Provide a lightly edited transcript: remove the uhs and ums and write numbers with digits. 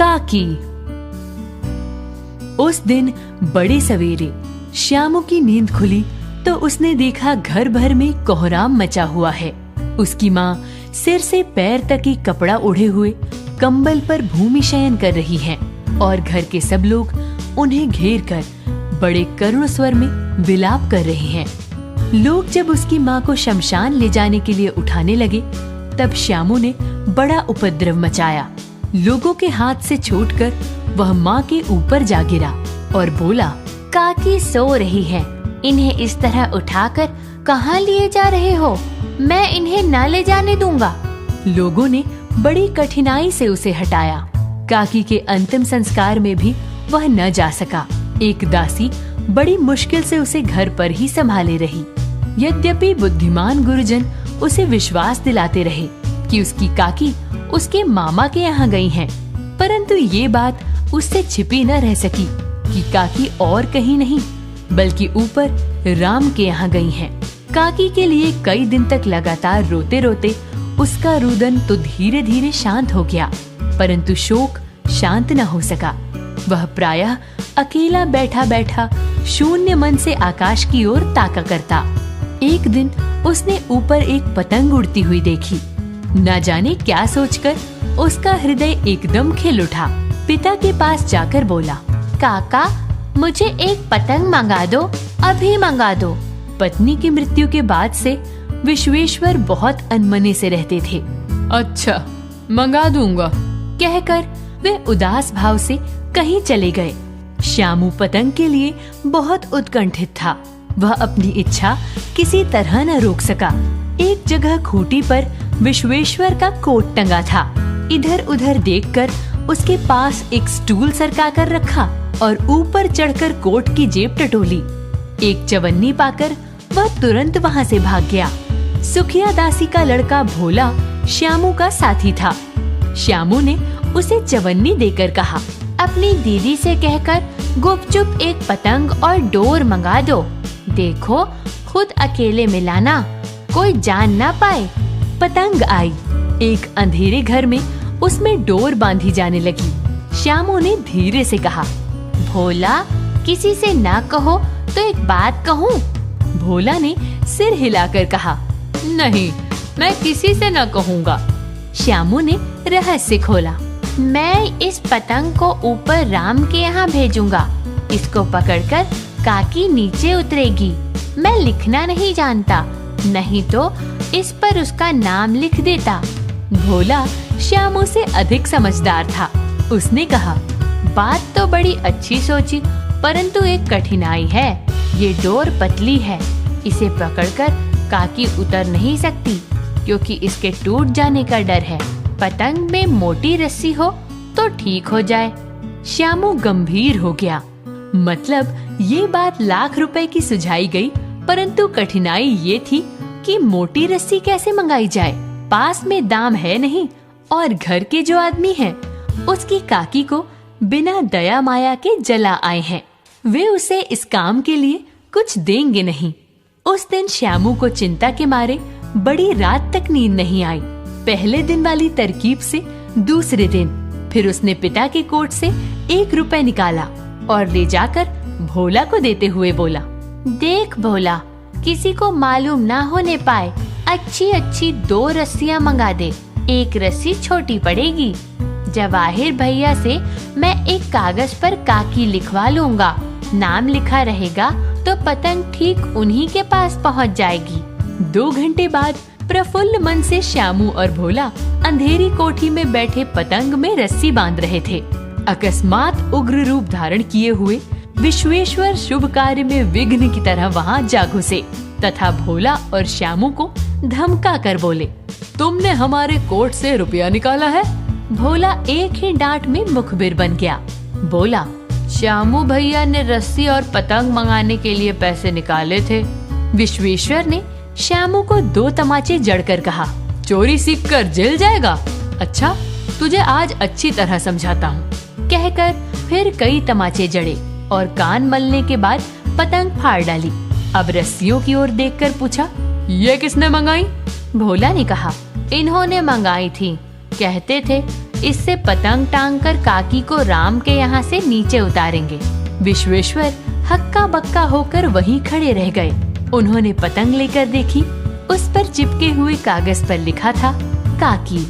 काकी। उस दिन बड़े सवेरे श्यामू की नींद खुली तो उसने देखा घर भर में कोहराम मचा हुआ है। उसकी माँ सिर से पैर तक ही कपड़ा ओढ़े हुए कंबल पर भूमि शयन कर रही है और घर के सब लोग उन्हें घेर कर बड़े करुण स्वर में विलाप कर रहे हैं। लोग जब उसकी माँ को शमशान ले जाने के लिए उठाने लगे तब श्यामू ने बड़ा उपद्रव मचाया। लोगों के हाथ से छूटकर वह माँ के ऊपर जा गिरा और बोला, काकी सो रही है, इन्हें इस तरह उठाकर कहाँ लिए जा रहे हो? मैं इन्हें न ले जाने दूंगा। लोगों ने बड़ी कठिनाई से उसे हटाया। काकी के अंतिम संस्कार में भी वह न जा सका। एक दासी बड़ी मुश्किल से उसे घर पर ही संभाले रही। यद्यपि बुद्धिमान गुरुजन उसे विश्वास दिलाते रहे कि उसकी काकी उसके मामा के यहाँ गई हैं, परंतु ये बात उससे छिपी न रह सकी कि काकी और कहीं नहीं बल्कि ऊपर राम के यहाँ गई हैं। काकी के लिए कई दिन तक लगातार रोते रोते उसका रुदन तो धीरे धीरे शांत हो गया, परंतु शोक शांत न हो सका। वह प्रायः अकेला बैठा बैठा शून्य मन से आकाश की ओर ताका करता। एक दिन उसने ऊपर एक पतंग उड़ती हुई देखी। न जाने क्या सोचकर उसका हृदय एकदम खिल उठा। पिता के पास जाकर बोला, काका मुझे एक पतंग मंगा दो, अभी मंगा दो। पत्नी की मृत्यु के बाद से विश्वेश्वर बहुत अनमने से रहते थे। अच्छा मंगा दूंगा कहकर वे उदास भाव से कहीं चले गए। श्यामू पतंग के लिए बहुत उत्कंठित था। वह अपनी इच्छा किसी तरह न रोक सका। एक जगह खूंटी पर विश्वेश्वर का कोट टंगा था। इधर उधर देखकर उसके पास एक स्टूल सरका कर रखा और ऊपर चढ़कर कोट की जेब टटोली। एक चवन्नी पाकर वह तुरंत वहां से भाग गया। सुखिया दासी का लड़का भोला श्यामू का साथी था। श्यामू ने उसे चवन्नी देकर कहा, अपनी दीदी से कहकर गुपचुप एक पतंग और डोर मंगा दो। देखो खुद अकेले मिलाना, कोई जान ना पाए। पतंग आई। एक अंधेरे घर में उसमें डोर बांधी जाने लगी। श्यामू ने धीरे से कहा, भोला किसी से ना कहो तो एक बात कहूँ। भोला ने सिर हिलाकर कहा, नहीं मैं किसी से न कहूँगा। श्यामू ने रहस्य खोला, मैं इस पतंग को ऊपर राम के यहाँ भेजूंगा। इसको पकड़कर काकी नीचे उतरेगी। मैं लिखना नहीं जानता, नहीं तो इस पर उसका नाम लिख देता। भोला श्यामू से अधिक समझदार था। उसने कहा, बात तो बड़ी अच्छी सोची, परंतु एक कठिनाई है। ये डोर पतली है, इसे पकड़कर काकी उतर नहीं सकती क्योंकि इसके टूट जाने का डर है। पतंग में मोटी रस्सी हो तो ठीक हो जाए। श्यामू गंभीर हो गया। मतलब ये बात लाख रुपए की सुझाई गई, परंतु कठिनाई ये थी कि मोटी रस्सी कैसे मंगाई जाए। पास में दाम है नहीं और घर के जो आदमी हैं, उसकी काकी को बिना दया माया के जला आए हैं। वे उसे इस काम के लिए कुछ देंगे नहीं। उस दिन श्यामू को चिंता के मारे बड़ी रात तक नींद नहीं आई। पहले दिन वाली तरकीब से दूसरे दिन फिर उसने पिता के कोट से 1 रुपए निकाला और ले जाकर भोला को देते हुए बोला, देख भोला, किसी को मालूम ना होने पाए अच्छी अच्छी 2 रस्सियाँ मंगा दे। एक रस्सी छोटी पड़ेगी। जवाहिर भैया से मैं एक कागज पर काकी लिखवा लूंगा। नाम लिखा रहेगा तो पतंग ठीक उन्हीं के पास पहुंच जाएगी। 2 घंटे बाद प्रफुल्ल मन से श्यामू और भोला अंधेरी कोठी में बैठे पतंग में रस्सी बांध रहे थे। अकस्मात उग्र रूप धारण किए हुए विश्वेश्वर शुभ कार्य में विघ्न की तरह वहां जा घुसे तथा भोला और श्यामू को धमका कर बोले, तुमने हमारे कोट से रुपया निकाला है। भोला एक ही डांट में मुखबिर बन गया। बोला, श्यामू भैया ने रस्सी और पतंग मंगाने के लिए पैसे निकाले थे। विश्वेश्वर ने श्यामू को 2 तमाचे जड़कर कहा, चोरी सीख कर जेल जाएगा। अच्छा तुझे आज अच्छी तरह समझाता हूँ। कहकर फिर कई तमाचे जड़े और कान मलने के बाद पतंग फाड़ डाली। अब रस्सियों की ओर देखकर पूछा, ये किसने मंगाई? भोला ने कहा, इन्होंने मंगाई थी। कहते थे इससे पतंग टांग कर काकी को राम के यहाँ से नीचे उतारेंगे। विश्वेश्वर हक्का बक्का होकर वहीं खड़े रह गए। उन्होंने पतंग लेकर देखी। उस पर चिपके हुए कागज पर लिखा था, काकी।